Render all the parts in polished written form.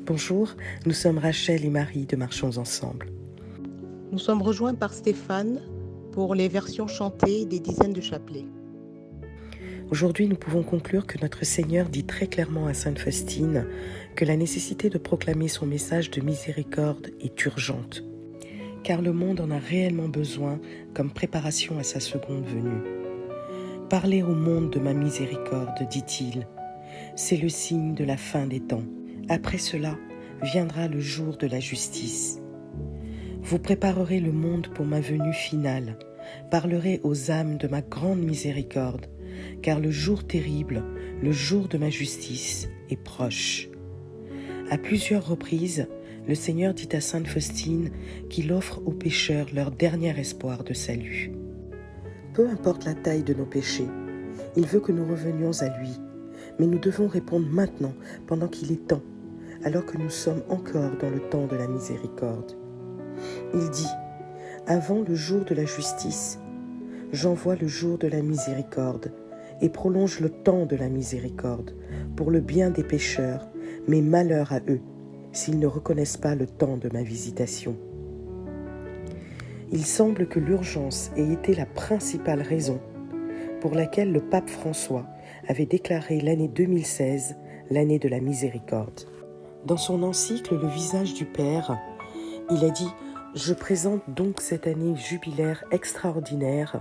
Bonjour, nous sommes Rachel et Marie de Marchons Ensemble. Nous sommes rejoints par Stéphane pour les versions chantées des dizaines de chapelets. Aujourd'hui, nous pouvons conclure que notre Seigneur dit très clairement à Sainte Faustine que la nécessité de proclamer son message de miséricorde est urgente, car le monde en a réellement besoin comme préparation à sa seconde venue. Parler au monde de ma miséricorde, dit-il, c'est le signe de la fin des temps. Après cela, viendra le jour de la justice. Vous préparerez le monde pour ma venue finale, parlerez aux âmes de ma grande miséricorde, car le jour terrible, le jour de ma justice, est proche. À plusieurs reprises, le Seigneur dit à Sainte Faustine qu'il offre aux pécheurs leur dernier espoir de salut. Peu importe la taille de nos péchés, il veut que nous revenions à lui, mais nous devons répondre maintenant, pendant qu'il est temps, alors que nous sommes encore dans le temps de la miséricorde. Il dit, avant le jour de la justice, j'envoie le jour de la miséricorde et prolonge le temps de la miséricorde pour le bien des pécheurs, mais malheur à eux s'ils ne reconnaissent pas le temps de ma visitation. Il semble que l'urgence ait été la principale raison pour laquelle le pape François avait déclaré l'année 2016 l'année de la miséricorde. Dans son encycle Le visage du Père, il a dit « Je présente donc cette année jubilaire extraordinaire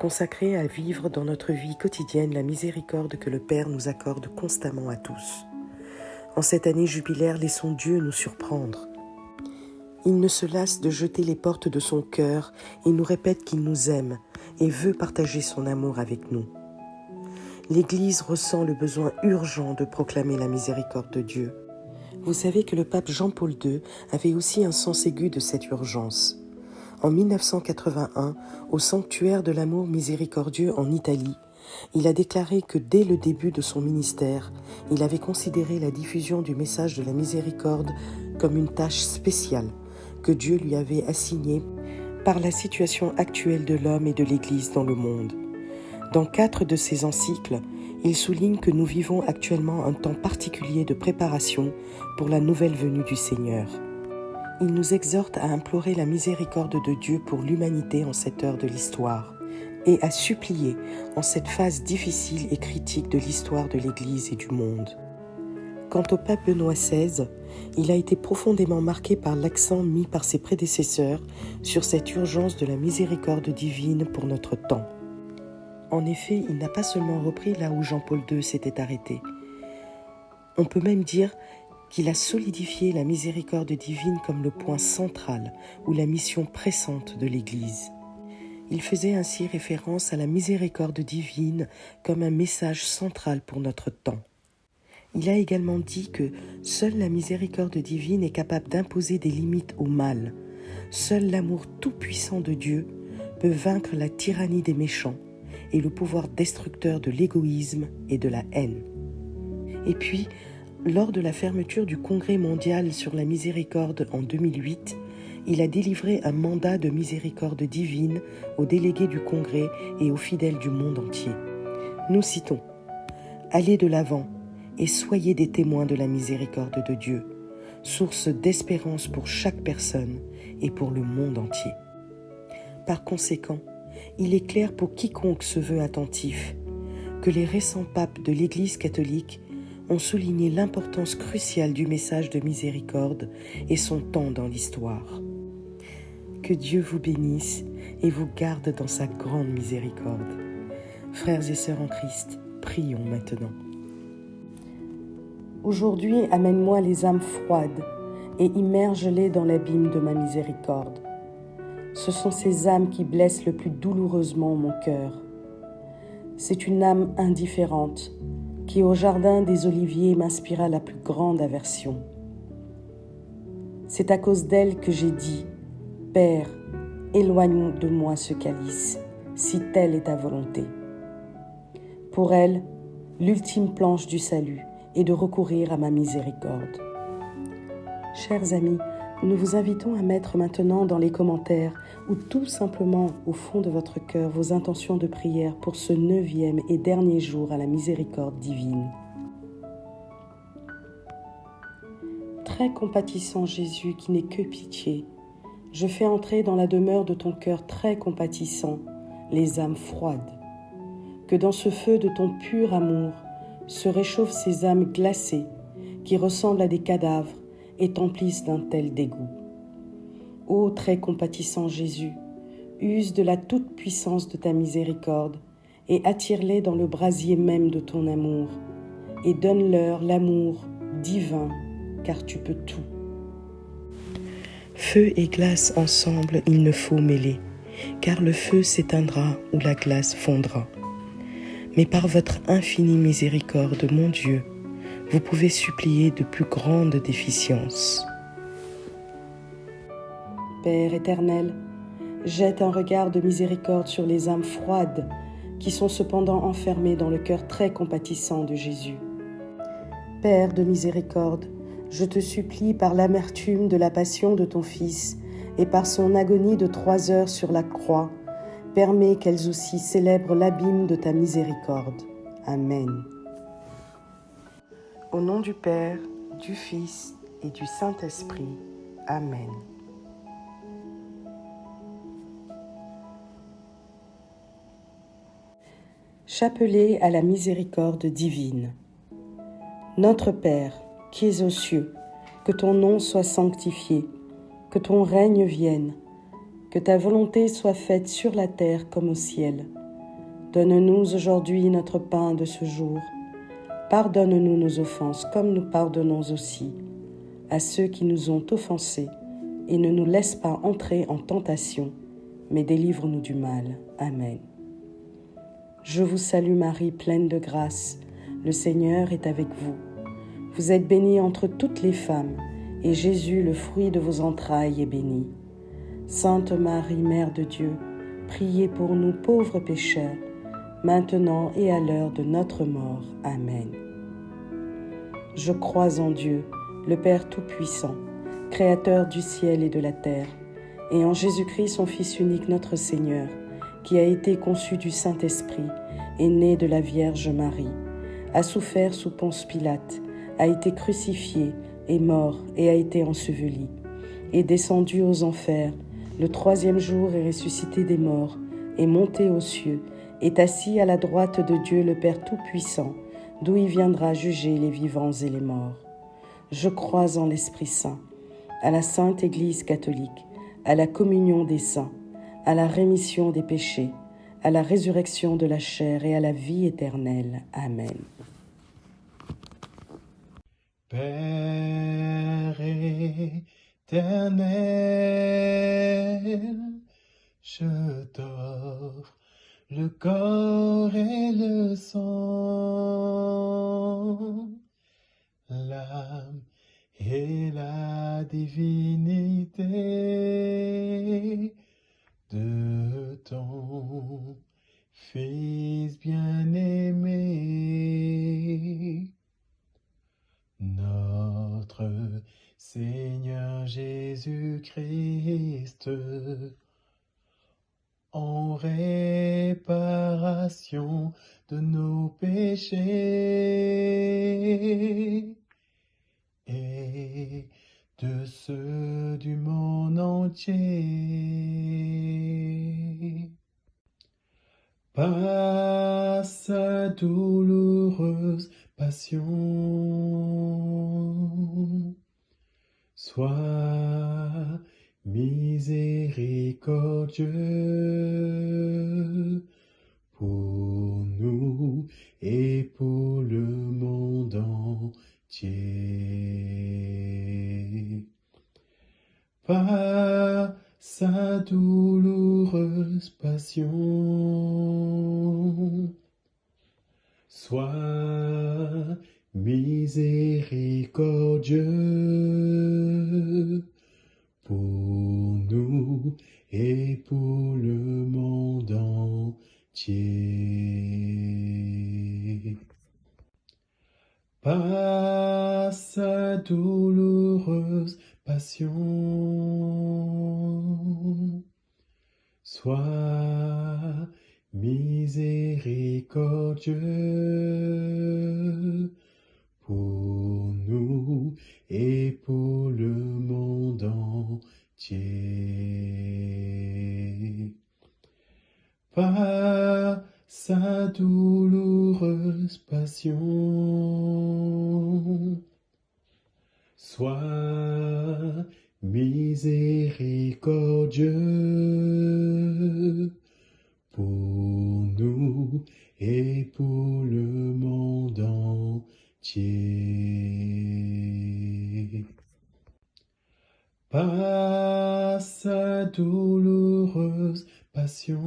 consacrée à vivre dans notre vie quotidienne la miséricorde que le Père nous accorde constamment à tous. En cette année jubilaire, laissons Dieu nous surprendre. Il ne se lasse de jeter les portes de son cœur et nous répète qu'il nous aime et veut partager son amour avec nous. L'Église ressent le besoin urgent de proclamer la miséricorde de Dieu. Vous savez que le pape Jean-Paul II avait aussi un sens aigu de cette urgence. En 1981, au sanctuaire de l'amour miséricordieux en Italie, il a déclaré que dès le début de son ministère, il avait considéré la diffusion du message de la miséricorde comme une tâche spéciale que Dieu lui avait assignée par la situation actuelle de l'homme et de l'Église dans le monde. Dans 4 de ses encycles, il souligne que nous vivons actuellement un temps particulier de préparation pour la nouvelle venue du Seigneur. Il nous exhorte à implorer la miséricorde de Dieu pour l'humanité en cette heure de l'histoire et à supplier en cette phase difficile et critique de l'histoire de l'Église et du monde. Quant au pape Benoît XVI, il a été profondément marqué par l'accent mis par ses prédécesseurs sur cette urgence de la miséricorde divine pour notre temps. En effet, il n'a pas seulement repris là où Jean-Paul II s'était arrêté. On peut même dire qu'il a solidifié la miséricorde divine comme le point central ou la mission pressante de l'Église. Il faisait ainsi référence à la miséricorde divine comme un message central pour notre temps. Il a également dit que seule la miséricorde divine est capable d'imposer des limites au mal. Seul l'amour tout-puissant de Dieu peut vaincre la tyrannie des méchants et le pouvoir destructeur de l'égoïsme et de la haine. Et puis, lors de la fermeture du Congrès mondial sur la miséricorde en 2008, il a délivré un mandat de miséricorde divine aux délégués du Congrès et aux fidèles du monde entier. Nous citons « Allez de l'avant et soyez des témoins de la miséricorde de Dieu, source d'espérance pour chaque personne et pour le monde entier. » Par conséquent, il est clair pour quiconque se veut attentif que les récents papes de l'Église catholique ont souligné l'importance cruciale du message de miséricorde et son temps dans l'histoire. Que Dieu vous bénisse et vous garde dans sa grande miséricorde. Frères et sœurs en Christ, prions maintenant. Aujourd'hui, amène-moi les âmes froides et immerge-les dans l'abîme de ma miséricorde. Ce sont ces âmes qui blessent le plus douloureusement mon cœur. C'est une âme indifférente qui, au jardin des Oliviers, m'inspira la plus grande aversion. C'est à cause d'elle que j'ai dit « Père, éloigne de moi ce calice, si telle est ta volonté. » Pour elle, l'ultime planche du salut est de recourir à ma miséricorde. Chers amis, nous vous invitons à mettre maintenant dans les commentaires ou tout simplement au fond de votre cœur vos intentions de prière pour ce 9e et dernier jour à la miséricorde divine. très compatissant Jésus qui n'est que pitié, je fais entrer dans la demeure de ton cœur très compatissant les âmes froides. Que dans ce feu de ton pur amour se réchauffent ces âmes glacées qui ressemblent à des cadavres et t'emplissent d'un tel dégoût. Ô très compatissant Jésus, use de la toute-puissance de ta miséricorde et attire-les dans le brasier même de ton amour et donne-leur l'amour divin, car tu peux tout. Feu et glace ensemble il ne faut mêler, car le feu s'éteindra ou la glace fondra. Mais par votre infinie miséricorde, mon Dieu, vous pouvez supplier de plus grandes déficiences. Père éternel, jette un regard de miséricorde sur les âmes froides qui sont cependant enfermées dans le cœur très compatissant de Jésus. Père de miséricorde, je te supplie par l'amertume de la passion de ton Fils et par son agonie de 3 heures sur la croix, permets qu'elles aussi célèbrent l'abîme de ta miséricorde. Amen. Au nom du Père, du Fils et du Saint-Esprit. Amen. Chapelet à la miséricorde divine. Notre Père, qui es aux cieux, que ton nom soit sanctifié, que ton règne vienne, que ta volonté soit faite sur la terre comme au ciel. Donne-nous aujourd'hui notre pain de ce jour. Pardonne-nous nos offenses comme nous pardonnons aussi à ceux qui nous ont offensés, et ne nous laisse pas entrer en tentation, mais délivre-nous du mal. Amen. Je vous salue Marie, pleine de grâce, le Seigneur est avec vous. Vous êtes bénie entre toutes les femmes, et Jésus, le fruit de vos entrailles, est béni. Sainte Marie, Mère de Dieu, priez pour nous pauvres pécheurs, maintenant et à l'heure de notre mort. Amen. Je crois en Dieu, le Père Tout-Puissant, Créateur du ciel et de la terre, et en Jésus-Christ, son Fils unique, notre Seigneur, qui a été conçu du Saint-Esprit, est né de la Vierge Marie, a souffert sous Ponce Pilate, a été crucifié, est mort et a été enseveli, est descendu aux enfers, le 3e jour est ressuscité des morts, est monté aux cieux, est assis à la droite de Dieu le Père Tout-Puissant, d'où il viendra juger les vivants et les morts. Je crois en l'Esprit Saint, à la Sainte Église catholique, à la communion des saints, à la rémission des péchés, à la résurrection de la chair et à la vie éternelle. Amen. Père éternel, je t'offre le corps et le sang, l'âme et la divinité de ton Fils bien-aimé, notre Seigneur Jésus-Christ, en réparation de nos péchés et de ceux du monde entier. Par sa douloureuse passion, sois miséricordieux pour nous et pour le monde entier. Par sa douloureuse passion, sois miséricordieux pour nous et pour le monde entier. Par sa douloureuse passion, sois miséricordieux pour nous et pour le monde entier. Par sa douloureuse passion, sois miséricordieux pour nous et pour le monde entier. Par sa douloureuse passion,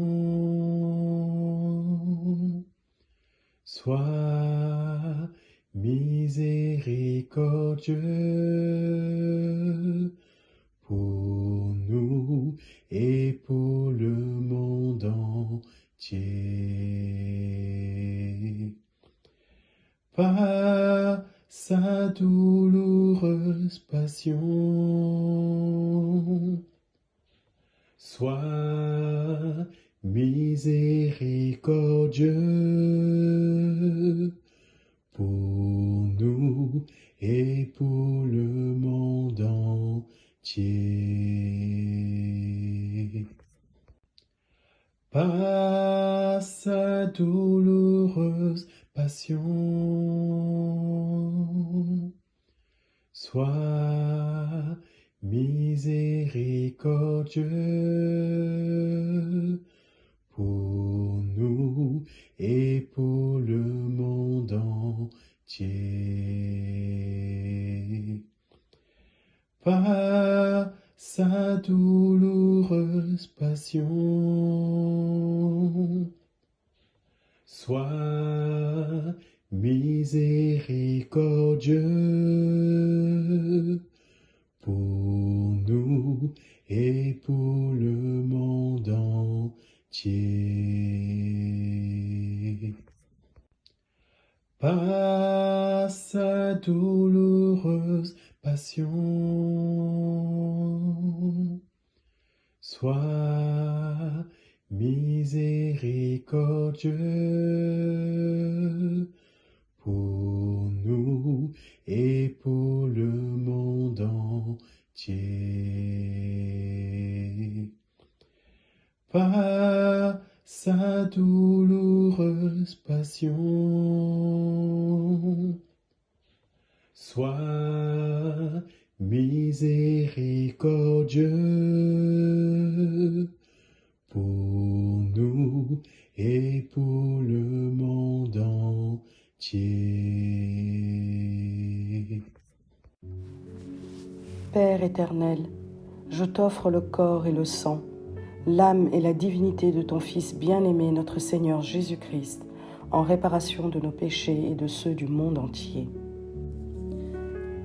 sois miséricordieux pour nous et pour le monde entier. Par sa douloureuse passion, sois miséricordieux pour nous et pour le monde entier. Par sa douloureuse passion, sois miséricordieux pour nous et pour le monde entier. Par sa douloureuse passion, sois miséricordieux pour nous et pour le monde entier. Par sa douloureuse passion, sois miséricordieux pour nous et pour le monde entier. Par sa douloureuse passion, sois miséricordieux pour nous et pour le monde entier. Père éternel, je t'offre le corps et le sang, l'âme et la divinité de ton Fils bien-aimé, notre Seigneur Jésus-Christ, en réparation de nos péchés et de ceux du monde entier.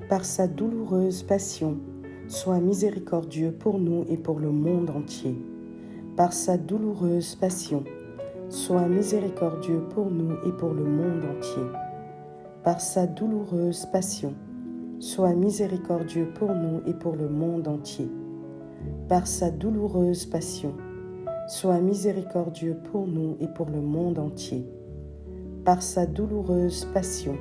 Par sa douloureuse passion, sois miséricordieux pour nous et pour le monde entier. Par sa douloureuse passion, sois miséricordieux pour nous et pour le monde entier. Par sa douloureuse passion, sois miséricordieux pour nous et pour le monde entier. Par sa douloureuse passion, sois miséricordieux pour nous et pour le monde entier. Par sa douloureuse passion,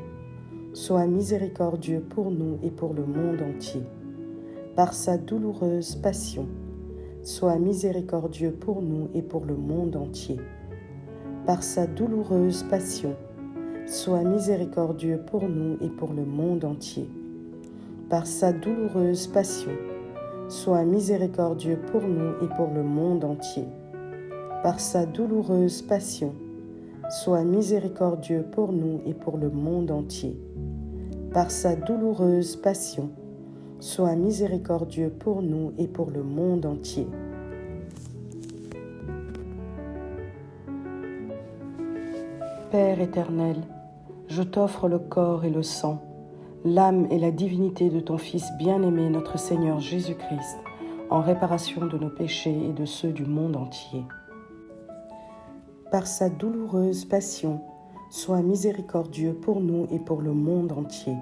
sois miséricordieux pour nous et pour le monde entier. Par sa douloureuse passion, sois miséricordieux pour nous et pour le monde entier. Par sa douloureuse passion, sois miséricordieux pour nous et pour le monde entier. Par sa douloureuse passion, sois miséricordieux pour nous et pour le monde entier. Par sa douloureuse passion, sois miséricordieux pour nous et pour le monde entier. Par sa douloureuse passion, sois miséricordieux pour nous et pour le monde entier. Père éternel, je t'offre le corps et le sang, l'âme et la divinité de ton Fils bien-aimé, notre Seigneur Jésus-Christ, en réparation de nos péchés et de ceux du monde entier. Par sa douloureuse passion, sois miséricordieux pour nous et pour le monde entier.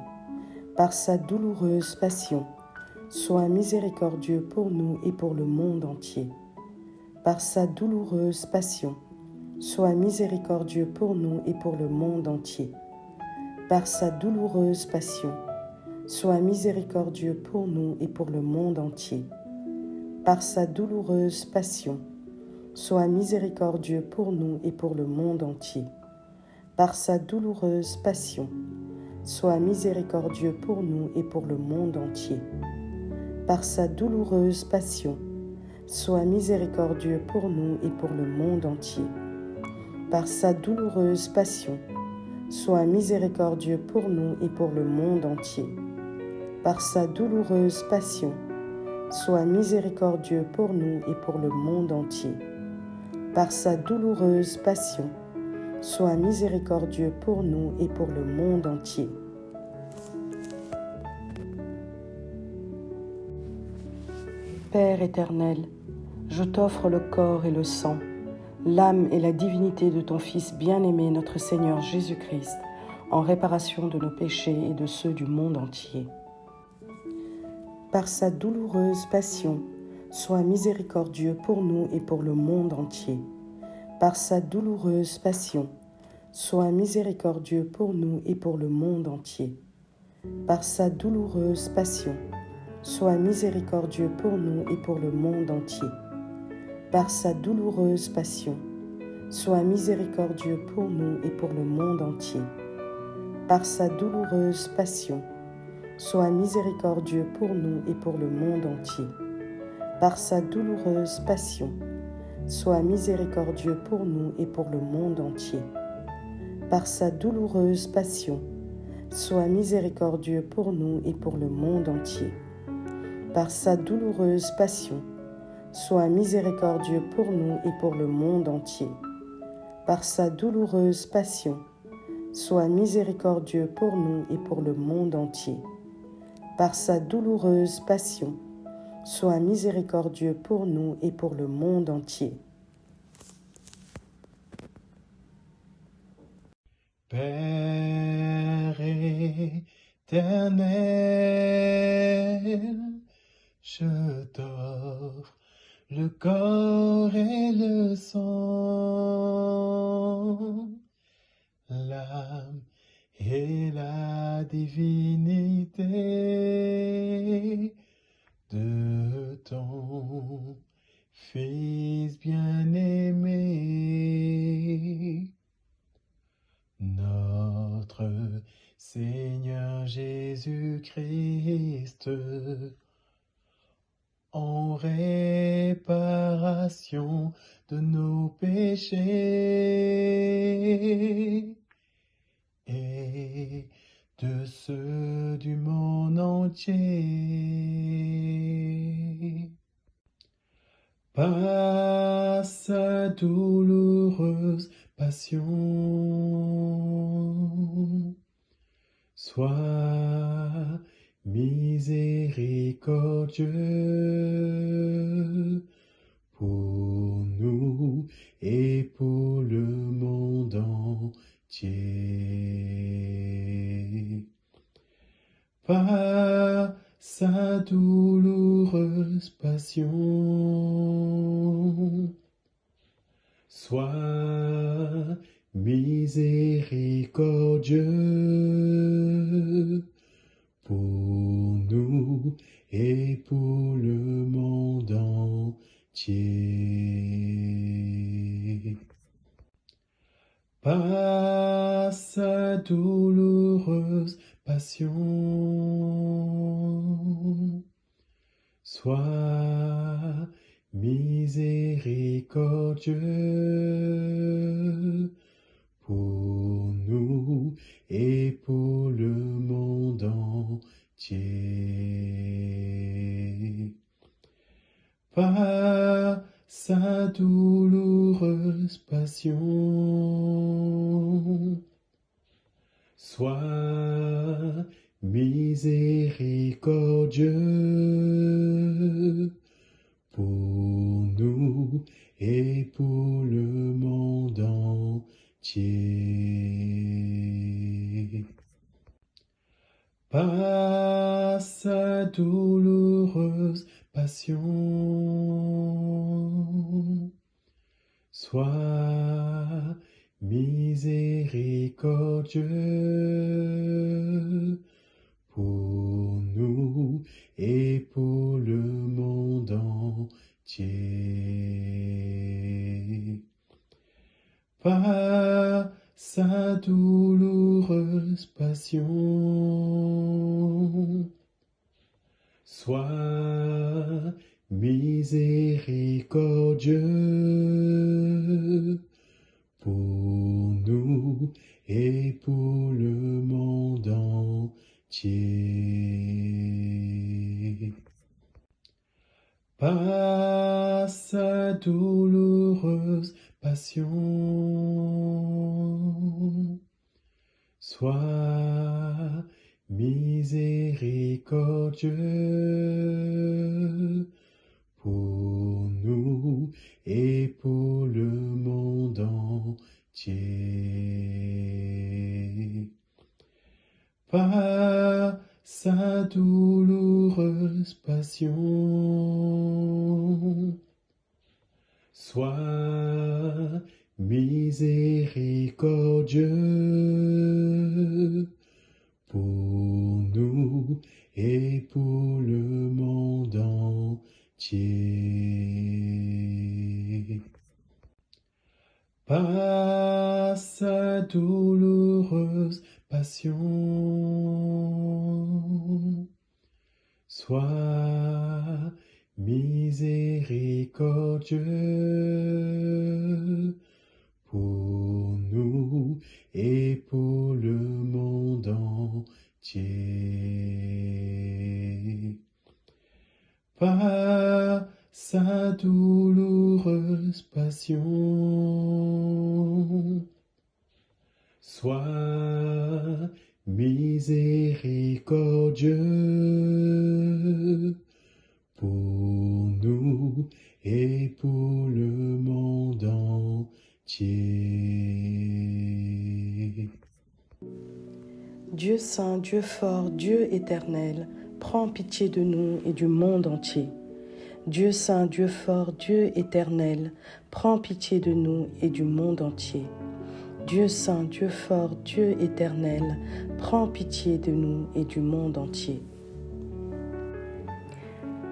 Par sa douloureuse passion, sois miséricordieux pour nous et pour le monde entier. Par sa douloureuse passion, sois miséricordieux pour nous et pour le monde entier. Par sa douloureuse passion, sois miséricordieux pour nous et pour le monde entier. Par sa douloureuse passion, sois miséricordieux pour nous et pour le monde entier. Par sa douloureuse passion, sois miséricordieux pour nous et pour le monde entier. Par sa douloureuse passion, sois miséricordieux pour nous et pour le monde entier. Par sa douloureuse passion, sois miséricordieux pour nous et pour le monde entier. Par sa douloureuse passion, sois miséricordieux pour nous et pour le monde entier. Par sa douloureuse passion, sois miséricordieux pour nous et pour le monde entier. Père éternel, je t'offre le corps et le sang, l'âme et la divinité de ton Fils bien-aimé, notre Seigneur Jésus-Christ, en réparation de nos péchés et de ceux du monde entier. Par sa douloureuse passion, sois miséricordieux pour nous et pour le monde entier. Par sa douloureuse passion, sois miséricordieux pour nous et pour le monde entier. Par sa douloureuse passion, sois miséricordieux pour nous et pour le monde entier. Par sa douloureuse passion, sois miséricordieux pour nous et pour le monde entier. Par sa douloureuse passion, sois miséricordieux pour nous et pour le monde entier. Par sa douloureuse passion, sois miséricordieux pour nous et pour le monde entier. Par sa douloureuse passion, sois miséricordieux pour nous et pour le monde entier. Par sa douloureuse passion, sois miséricordieux pour nous et pour le monde entier. Par sa douloureuse passion, sois miséricordieux pour nous et pour le monde entier. Par sa douloureuse passion, sois miséricordieux pour nous et pour le monde entier. Père éternel, je t'offre le corps et le sang, l'âme et la divinité de ton Fils bien-aimé, notre Seigneur Jésus-Christ, en réparation de nos péchés et de ceux du monde entier. Par sa douloureuse passion, sois miséricordieux pour nous et pour le monde entier. Par sa douloureuse passion, sois miséricordieux pour nous et pour le monde entier. Par sa douloureuse passion, sois miséricordieux pour nous et pour le monde entier. Par sa douloureuse passion, sois miséricordieux pour nous et pour le monde entier. Par sa douloureuse passion, sois miséricordieux pour et pour le monde entier. Par sa douloureuse passion, sois miséricordieux pour nous et pour le monde entier. Par sa douloureuse passion, sois miséricordieux pour nous et pour le monde entier. Par sa douloureuse passion, sois miséricordieux pour nous et pour le monde entier. Par sa douloureuse passion, sois miséricordieux pour nous et pour le monde entier. Par sa douloureuse passion, sois miséricordieux pour nous et pour le monde entier. Dieu saint, Dieu fort, Dieu éternel, prends pitié de nous et du monde entier. Dieu saint, Dieu fort, Dieu éternel, prends pitié de nous et du monde entier. Dieu saint, Dieu fort, Dieu éternel, prends pitié de nous et du monde entier.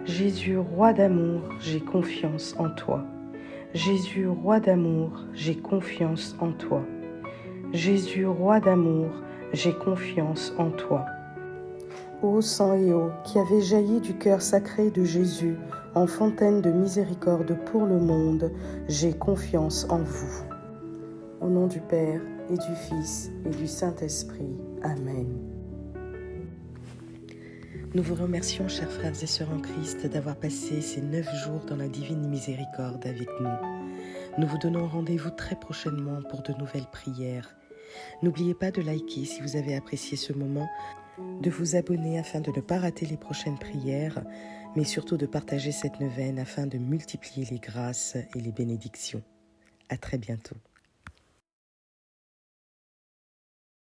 Jésus, roi d'amour, j'ai confiance en toi. Jésus, roi d'amour, j'ai confiance en toi. Jésus, roi d'amour, j'ai confiance en toi. Ô sang et eau qui avait jailli du cœur sacré de Jésus en fontaine de miséricorde pour le monde, j'ai confiance en vous. Au nom du Père et du Fils et du Saint-Esprit. Amen. Nous vous remercions, chers frères et sœurs en Christ, d'avoir passé ces 9 jours dans la divine miséricorde avec nous. Nous vous donnons rendez-vous très prochainement pour de nouvelles prières. N'oubliez pas de liker si vous avez apprécié ce moment, de vous abonner afin de ne pas rater les prochaines prières, mais surtout de partager cette neuvaine afin de multiplier les grâces et les bénédictions. À très bientôt.